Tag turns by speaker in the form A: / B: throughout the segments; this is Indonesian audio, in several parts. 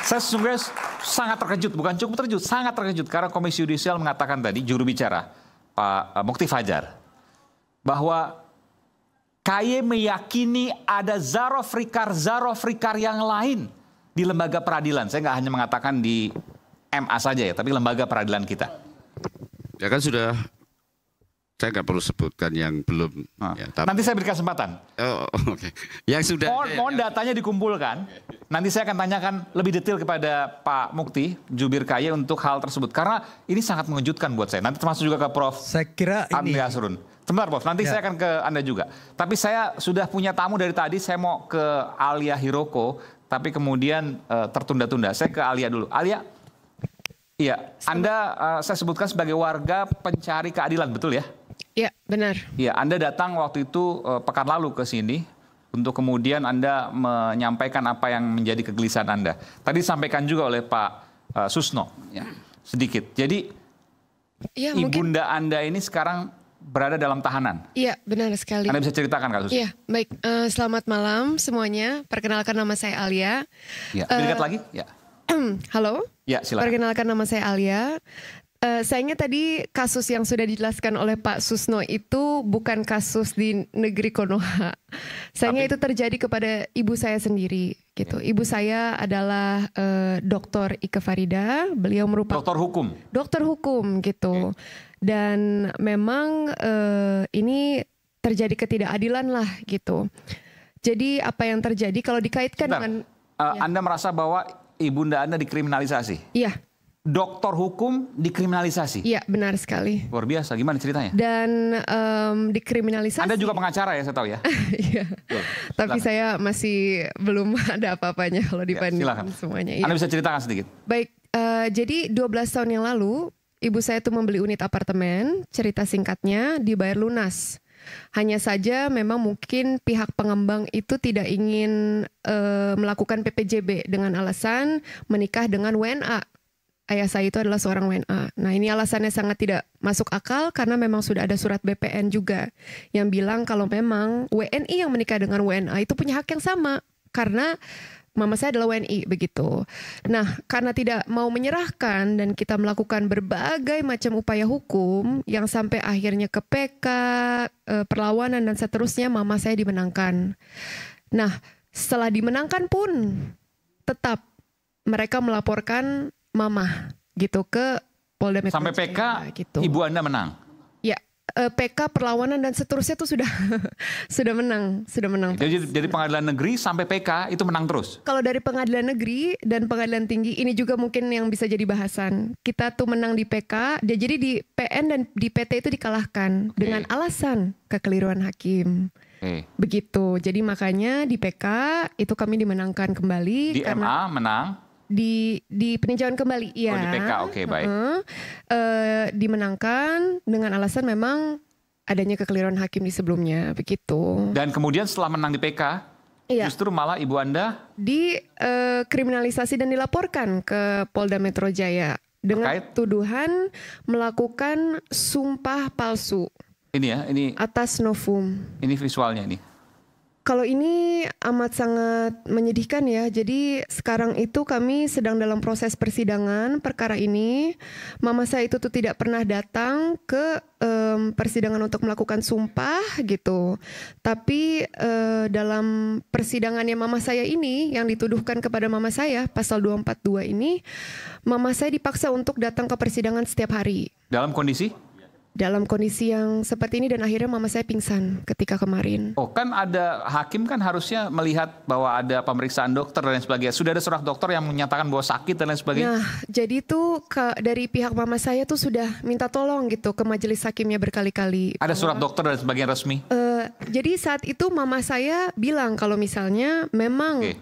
A: Saya sesungguhnya sangat terkejut, bukan cukup terkejut, sangat terkejut. Karena Komisi Yudisial mengatakan tadi, juru bicara Pak Mukti Fajar, bahwa KY meyakini ada Zarofrikar yang lain di lembaga peradilan. Saya nggak hanya mengatakan di MA saja ya, tapi lembaga peradilan kita.
B: Ya kan sudah, saya nggak perlu sebutkan yang belum. Ya, tapi...
A: Nanti saya beri kesempatan.
B: Oh, oke. Yang sudah.
A: Mohon datanya dikumpulkan. Nanti saya akan tanyakan lebih detail kepada Pak Mukti, jubir KY untuk hal tersebut. Karena ini sangat mengejutkan buat saya. Nanti termasuk juga ke Prof.
C: Saya kira ini.
A: Andri Asrun. Sebentar Prof, nanti saya akan ke Anda juga. Tapi saya sudah punya tamu dari tadi, saya mau ke Alia Hiroko. Tapi kemudian tertunda-tunda. Saya ke Alia dulu. Alia, iya, Anda saya sebutkan sebagai warga pencari keadilan, betul ya?
D: Iya, benar.
A: Iya, Anda datang waktu itu pekan lalu ke sini untuk kemudian Anda menyampaikan apa yang menjadi kegelisahan Anda. Tadi disampaikan juga oleh Pak Susno, ya, sedikit. Jadi ya, ibunda Anda ini sekarang berada dalam tahanan.
D: Iya, benar sekali.
A: Anda bisa ceritakan kasus?
D: Iya, baik. Selamat malam semuanya. Perkenalkan nama saya Alia.
A: Ya, dekat lagi? Ya.
D: Halo.
A: Ya, silakan.
D: Perkenalkan nama saya Alia. Sayangnya tadi kasus yang sudah dijelaskan oleh Pak Susno itu bukan kasus di negeri Konoha. Sayangnya itu terjadi kepada ibu saya sendiri gitu. Ibu saya adalah Dr. Ike Farida. Beliau merupakan
A: dokter hukum.
D: Dokter hukum gitu. Dan memang ini terjadi ketidakadilan lah gitu. Jadi apa yang terjadi kalau dikaitkan dengan
A: Anda merasa bahwa ibunda Anda dikriminalisasi?
D: Iya.
A: Dokter hukum dikriminalisasi?
D: Iya, benar sekali.
A: Luar biasa, gimana ceritanya?
D: Dan dikriminalisasi.
A: Anda juga pengacara ya, saya tahu ya?
D: Iya. Tapi saya masih belum ada apa-apanya kalau dibanding semuanya.
A: Anda bisa ceritakan sedikit?
D: Baik, jadi 12 tahun yang lalu, ibu saya tuh membeli unit apartemen, cerita singkatnya dibayar lunas. Hanya saja memang mungkin pihak pengembang itu tidak ingin melakukan PPJB dengan alasan menikah dengan WNA. Ayah saya itu adalah seorang WNA. Nah ini alasannya sangat tidak masuk akal karena memang sudah ada surat BPN juga yang bilang kalau memang WNI yang menikah dengan WNA itu punya hak yang sama karena mama saya adalah WNI begitu. Nah karena tidak mau menyerahkan dan kita melakukan berbagai macam upaya hukum yang sampai akhirnya ke PK, perlawanan dan seterusnya, mama saya dimenangkan. Nah setelah dimenangkan pun tetap mereka melaporkan mama gitu ke Polda Metro
A: sampai PK
D: gitu.
A: Ibu Anda menang?
D: Ya, PK perlawanan dan seterusnya itu sudah sudah menang.
A: Jadi dari pengadilan negeri sampai PK itu menang terus? Kalau
D: dari pengadilan negeri dan pengadilan tinggi ini juga mungkin yang bisa jadi bahasan. Kita tuh menang di PK, jadi di PN dan di PT itu dikalahkan dengan alasan kekeliruan hakim. Begitu. Jadi makanya di PK itu kami dimenangkan kembali.
A: Di MA menang?
D: Di peninjauan kembali, iya.
A: Oh, di PK, oke, baik.
D: Dimenangkan dengan alasan memang adanya kekeliruan hakim di sebelumnya, begitu.
A: Dan kemudian setelah menang di PK, justru malah ibu Anda
D: dikriminalisasi dan dilaporkan ke Polda Metro Jaya dengan tuduhan melakukan sumpah palsu.
A: Ini ya, ini
D: atas novum.
A: Ini visualnya ini.
D: Kalau ini amat sangat menyedihkan ya. Jadi sekarang itu kami sedang dalam proses persidangan perkara ini. Mama saya itu tuh tidak pernah datang ke persidangan untuk melakukan sumpah gitu. Tapi dalam persidangannya mama saya ini yang dituduhkan kepada mama saya pasal 242 ini, mama saya dipaksa untuk datang ke persidangan setiap hari.
A: Dalam kondisi?
D: Dalam kondisi yang seperti ini dan akhirnya mama saya pingsan ketika kemarin.
A: Oh kan ada hakim kan harusnya melihat bahwa ada pemeriksaan dokter dan lain sebagainya. Sudah ada surat dokter yang menyatakan bahwa sakit dan lain sebagainya.
D: Nah jadi tuh dari pihak mama saya tuh sudah minta tolong gitu ke majelis hakimnya berkali-kali.
A: Ada surat dokter dan sebagainya resmi?
D: Jadi saat itu mama saya bilang kalau misalnya memang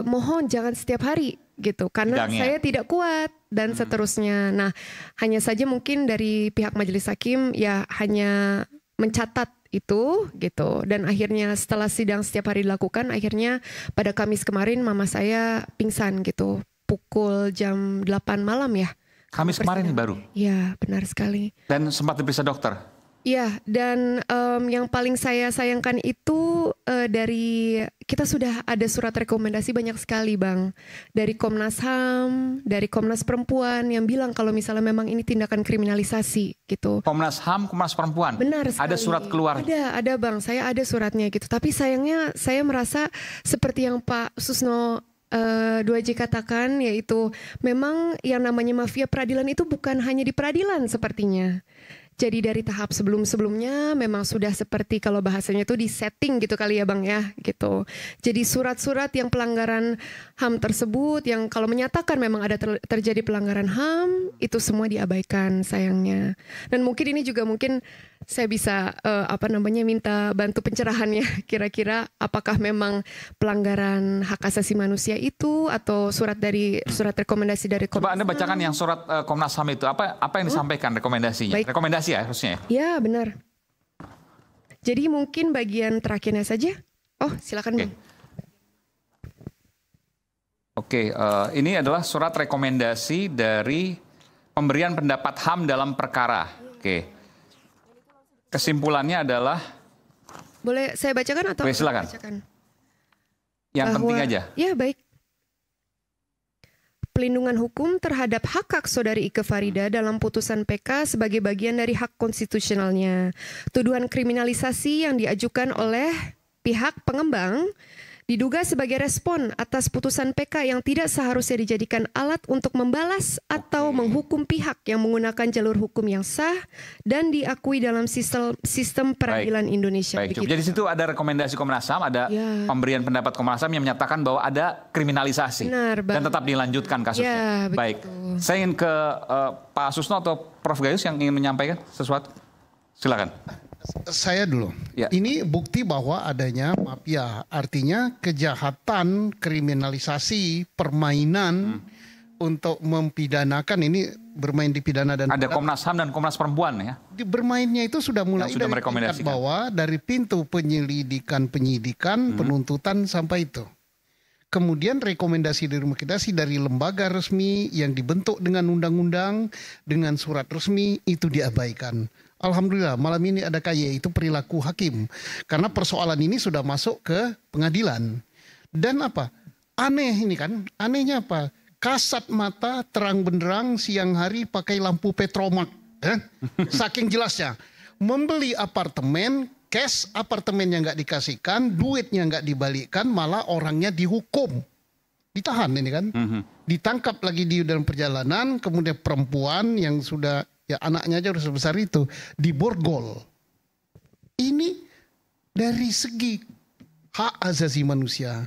D: mohon jangan setiap hari gitu karena saya tidak kuat dan seterusnya. Nah, hanya saja mungkin dari pihak majelis hakim ya hanya mencatat itu gitu dan akhirnya setelah sidang setiap hari dilakukan akhirnya pada Kamis kemarin mama saya pingsan gitu pukul jam 8 malam ya.
A: Kamis kemarin baru?
D: Ya, benar sekali.
A: Dan sempat diperiksa dokter?
D: Iya, dan yang paling saya sayangkan itu dari kita sudah ada surat rekomendasi banyak sekali, Bang. Dari Komnas HAM, dari Komnas Perempuan yang bilang kalau misalnya memang ini tindakan kriminalisasi gitu.
A: Komnas HAM, Komnas Perempuan.
D: Benar sekali.
A: Ada surat keluar.
D: Ada Bang, saya ada suratnya gitu. Tapi sayangnya saya merasa seperti yang Pak Susno 2J katakan, yaitu memang yang namanya mafia peradilan itu bukan hanya di peradilan sepertinya. Jadi dari tahap sebelum-sebelumnya memang sudah seperti kalau bahasanya itu di setting gitu kali ya Bang ya gitu. Jadi surat-surat yang pelanggaran HAM tersebut yang kalau menyatakan memang ada terjadi pelanggaran HAM itu semua diabaikan sayangnya. Dan mungkin ini juga mungkin saya bisa minta bantu pencerahannya kira-kira apakah memang pelanggaran hak asasi manusia itu atau surat rekomendasi dari Komnas
A: Coba Anda bacakan yang surat Komnas HAM itu apa yang disampaikan rekomendasinya?
D: Baik.
A: Rekomendasi ya harusnya.
D: Ya benar. Jadi mungkin bagian terakhirnya saja. Oh silakan Bang.
A: Oke, ini adalah surat rekomendasi dari pemberian pendapat HAM dalam perkara. Oke. Kesimpulannya adalah
D: boleh saya bacakan atau
A: silakan.
D: Bacakan?
A: Yang penting aja.
D: Ya baik. Pelindungan hukum terhadap hak saudari Ike Farida dalam putusan PK sebagai bagian dari hak konstitusionalnya. Tuduhan kriminalisasi yang diajukan oleh pihak pengembang diduga sebagai respon atas putusan PK yang tidak seharusnya dijadikan alat untuk membalas atau menghukum pihak yang menggunakan jalur hukum yang sah dan diakui dalam sistem peradilan Indonesia.
A: Baik, jadi situ ada rekomendasi Komnas HAM, ada pemberian pendapat Komnas HAM yang menyatakan bahwa ada kriminalisasi.
D: Benar,
A: dan tetap dilanjutkan kasusnya. Baik, saya ingin ke Pak Susno atau Prof Gayus yang ingin menyampaikan sesuatu. Silakan.
C: Saya dulu.
A: Ya.
C: Ini bukti bahwa adanya mafia, artinya kejahatan, kriminalisasi, permainan untuk mempidanakan ini bermain di pidana dan
A: ada Komnas HAM dan Komnas Perempuan ya.
C: Bermainnya itu sudah mulai
A: sudah
C: dari tingkat bawah, dari pintu penyidikan, penuntutan sampai itu. Kemudian rekomendasi dari lembaga resmi yang dibentuk dengan undang-undang, dengan surat resmi itu diabaikan. Alhamdulillah malam ini ada KY, itu perilaku hakim. Karena persoalan ini sudah masuk ke pengadilan. Dan apa? Aneh ini kan, anehnya apa? Kasat mata terang benderang siang hari pakai lampu petromak. Saking jelasnya. Membeli apartemen, cash apartemennya nggak dikasihkan, duitnya nggak dibalikkan, malah orangnya dihukum. Ditahan ini kan. Ditangkap lagi di dalam perjalanan, kemudian perempuan yang sudah... ya anaknya aja udah sebesar itu diborgol. Ini dari segi hak asasi manusia,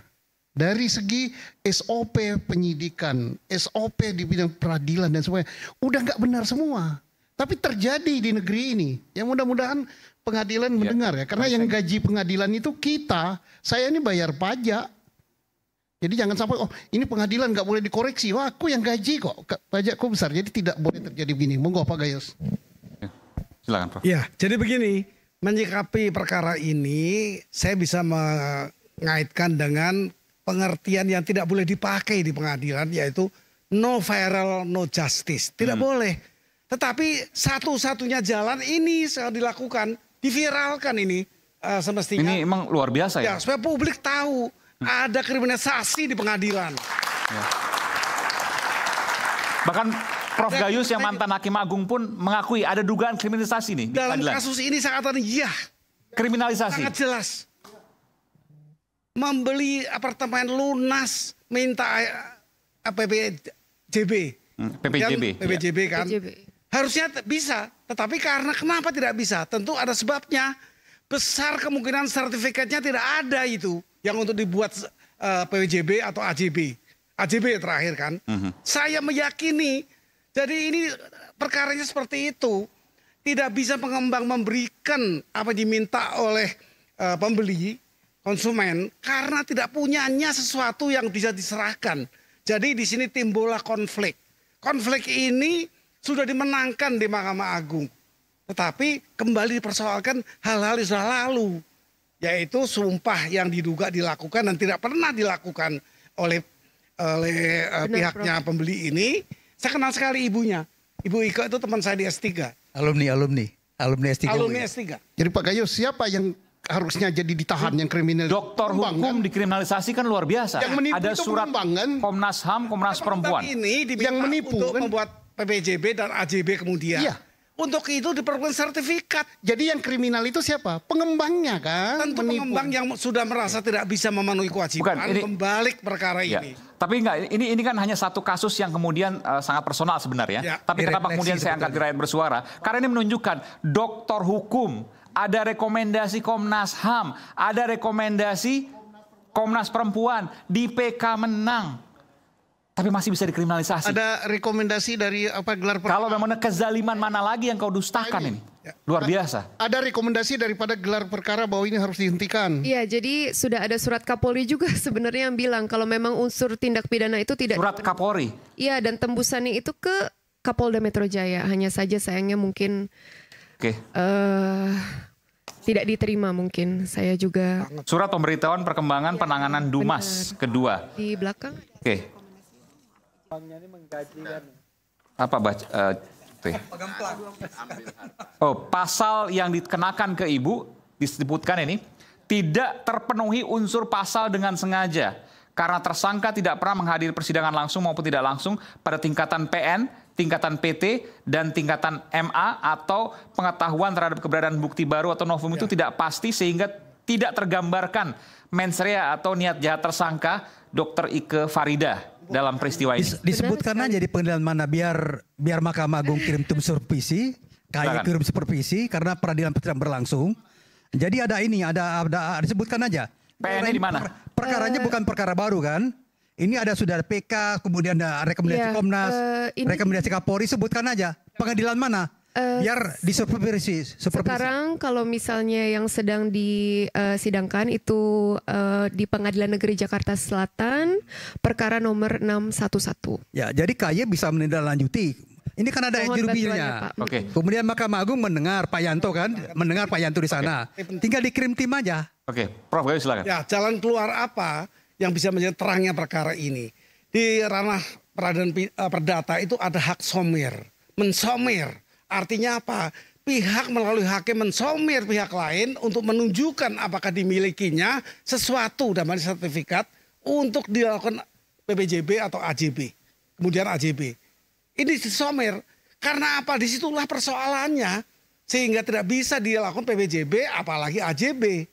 C: dari segi SOP penyidikan, SOP di bidang peradilan dan semuanya udah nggak benar semua. Tapi terjadi di negeri ini. Yang mudah-mudahan pengadilan mendengar ya, karena yang gaji pengadilan itu kita, saya ini bayar pajak. Jadi jangan sampai, oh ini pengadilan nggak boleh dikoreksi. Wah aku yang gaji kok, pajakku besar. Jadi tidak boleh terjadi begini. Monggo Pak Gayus.
A: Silakan Prof.
E: Ya, jadi begini, menyikapi perkara ini, saya bisa mengaitkan dengan pengertian yang tidak boleh dipakai di pengadilan, yaitu no viral, no justice. Tidak boleh. Tetapi satu-satunya jalan ini saya dilakukan, diviralkan ini semestinya.
A: Ini emang luar biasa ya?
E: Ya, supaya publik tahu. Ada kriminalisasi di pengadilan.
A: Ya. Bahkan Prof Gayus yang mantan Hakim Agung pun mengakui ada dugaan kriminalisasi nih.
E: Dalam kasus ini saya katakan iya.
A: Kriminalisasi.
E: Sangat jelas. Membeli apartemen lunas, minta PPJB.
A: PPJB
E: kan. Harusnya bisa. Tetapi karena kenapa tidak bisa? Tentu ada sebabnya. Besar kemungkinan sertifikatnya tidak ada itu. Yang untuk dibuat PWJB atau AJB. AJB terakhir kan. Saya meyakini, jadi ini perkaranya seperti itu. Tidak bisa pengembang memberikan apa diminta oleh pembeli, konsumen, karena tidak punyanya sesuatu yang bisa diserahkan. Jadi di sini timbullah konflik. Konflik ini sudah dimenangkan di Mahkamah Agung. Tetapi kembali dipersoalkan hal-hal yang sudah lalu. Yaitu sumpah yang diduga dilakukan dan tidak pernah dilakukan oleh pihaknya pembeli ini. Saya kenal sekali ibunya. Ibu Ika itu teman saya di S3.
F: Alumni. Alumni S3.
E: Alumni S3.
C: Jadi Pak Gayus, siapa yang harusnya jadi ditahan yang kriminal?
A: Doktor hukum dikriminalisasi kan luar biasa.
C: Yang menipu
A: Ada
C: itu
A: surat
C: pengembang, kan?
A: Komnas HAM, Komnas Perempuan.
E: Ini diminta
C: Yang menipu,
E: untuk
C: kan?
E: membuat PPJB dan AJB kemudian.
C: Iya.
E: Untuk itu diperlukan sertifikat.
C: Jadi yang kriminal itu siapa? Pengembangnya kan?
E: Tentu
C: Menipu.
E: pengembang yang sudah merasa tidak bisa memenuhi kewajiban
A: Bukan, ini-
E: membalik perkara
A: Ya.
E: ini.
A: Tapi enggak, ini kan hanya satu kasus yang kemudian sangat personal sebenarnya.
E: Ya.
A: Tapi kenapa
F: Direfleksi
A: kemudian saya angkat di rakyat bersuara? Karena ini menunjukkan doktor hukum, ada rekomendasi Komnas HAM, ada rekomendasi Komnas Perempuan, di PK menang. Tapi masih bisa dikriminalisasi.
C: Ada rekomendasi dari gelar perkara?
A: Kalau memang kezaliman mana lagi yang kau dustakan ini? Luar biasa.
C: Ada rekomendasi daripada gelar perkara bahwa ini harus dihentikan.
D: Iya, jadi sudah ada surat Kapolri juga sebenarnya yang bilang kalau memang unsur tindak pidana itu tidak.
A: Surat Kapolri.
D: Iya, dan tembusannya itu ke Kapolda Metro Jaya. Hanya saja sayangnya mungkin
A: Oke.
D: tidak diterima mungkin. Saya juga
A: Surat pemberitahuan perkembangan penanganan Dumas kedua.
D: di belakang.
A: Oke. Apa baca? Tuh ya. Oh, pasal yang dikenakan ke ibu disebutkan ini tidak terpenuhi unsur pasal dengan sengaja karena tersangka tidak pernah menghadiri persidangan langsung maupun tidak langsung pada tingkatan PN, tingkatan PT, dan tingkatan MA atau pengetahuan terhadap keberadaan bukti baru atau novum itu tidak pasti sehingga tidak tergambarkan mens rea atau niat jahat tersangka Dr. Ike Farida dalam peristiwa ini.
F: Disebutkan aja di pengadilan mana biar Mahkamah Agung kirim tim supervisi, KAI
A: Silakan.
F: kirim supervisi karena peradilan sedang berlangsung. Jadi ada ini, ada disebutkan aja.
A: PN-nya di mana?
F: Perkaranya bukan perkara baru kan? Ini sudah ada PK, kemudian ada rekomendasi
D: Iya,
F: Komnas,
D: ini-
F: rekomendasi Kapolri, sebutkan aja. Pengadilan mana? Biar disupervisi.
D: Sekarang kalau misalnya yang sedang disidangkan itu di Pengadilan Negeri Jakarta Selatan, perkara nomor 611.
F: Ya, jadi KAI bisa menindaklanjuti. Ini kan ada
D: Mohon
F: juru
D: bantuannya,
F: bicaranya.
D: Pak.
A: Oke.
F: Kemudian Mahkamah Agung mendengar Pak Yanto kan, mendengar Pak Yanto di sana. Tinggal dikirim tim aja.
A: Oke, Prof. Gayus silakan.
E: Ya, jalan keluar apa yang bisa menjadi terangnya perkara ini? Di ranah peradilan perdata itu ada hak somir, mensomir. Artinya apa? Pihak melalui hakim mensomir pihak lain untuk menunjukkan apakah dimilikinya sesuatu dalam sertifikat untuk dilakukan PPJB atau AJB. Kemudian AJB. Ini disomir. Karena apa? Disitulah persoalannya. Sehingga tidak bisa dilakukan PPJB apalagi AJB.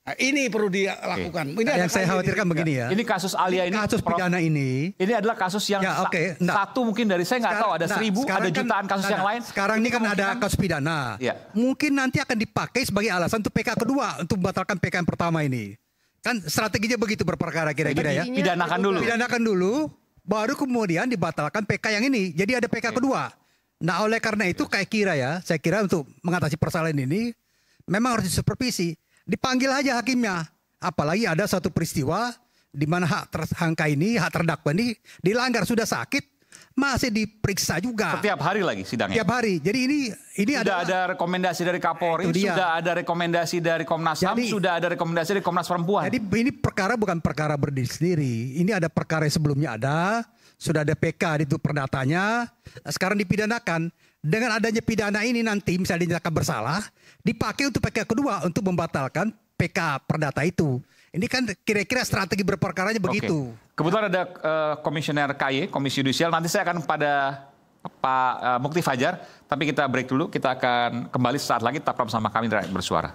E: Nah, ini perlu dilakukan. Ini ada
F: Yang saya
E: kajian
F: khawatirkan
E: ini.
F: begini ya.
A: Ini kasus Alia ini,
F: Kasus
A: Prof,
F: pidana ini.
A: ini adalah kasus yang
F: Ya, oke. Nah,
A: satu mungkin dari saya nggak tahu ada 1.000, ada jutaan kasus yang lain.
F: Sekarang ini kan ada kasus pidana.
A: Ya.
F: Mungkin nanti akan dipakai sebagai alasan untuk PK kedua untuk membatalkan PK yang pertama ini. Kan strateginya begitu berperkara kira-kira ya.
A: Pidanakan dulu.
F: Pidanakan dulu, baru kemudian dibatalkan PK yang ini. Jadi ada PK kedua. Nah, oleh karena itu saya kira untuk mengatasi persoalan ini memang harus disupervisi. Dipanggil aja hakimnya. Apalagi ada suatu peristiwa di mana hak tersangka ini, hak terdakwa ini dilanggar, sudah sakit, masih diperiksa juga.
A: Setiap hari lagi sidangnya.
F: Tiap hari. Jadi ini
A: Sudah ada rekomendasi dari Kapolri,
F: Itu dia.
A: sudah ada rekomendasi dari Komnas HAM,
F: Jadi-
A: sudah ada rekomendasi dari Komnas Perempuan.
F: Jadi ini perkara bukan perkara berdiri sendiri. Ini ada perkara yang sebelumnya ada, sudah ada PK itu perdatanya, sekarang dipidanakan. Dengan adanya pidana ini nanti misalnya dinyatakan bersalah, dipakai untuk PK kedua untuk membatalkan PK perdata itu. Ini kan kira-kira strategi berperkaranya begitu.
A: Oke. Kebetulan ada Komisioner KY, Komisi Yudisial. Nanti saya akan pada Pak Mukti Fajar, tapi kita break dulu. Kita akan kembali sesaat lagi. Tetap bersama kami di Rakyat Bersuara.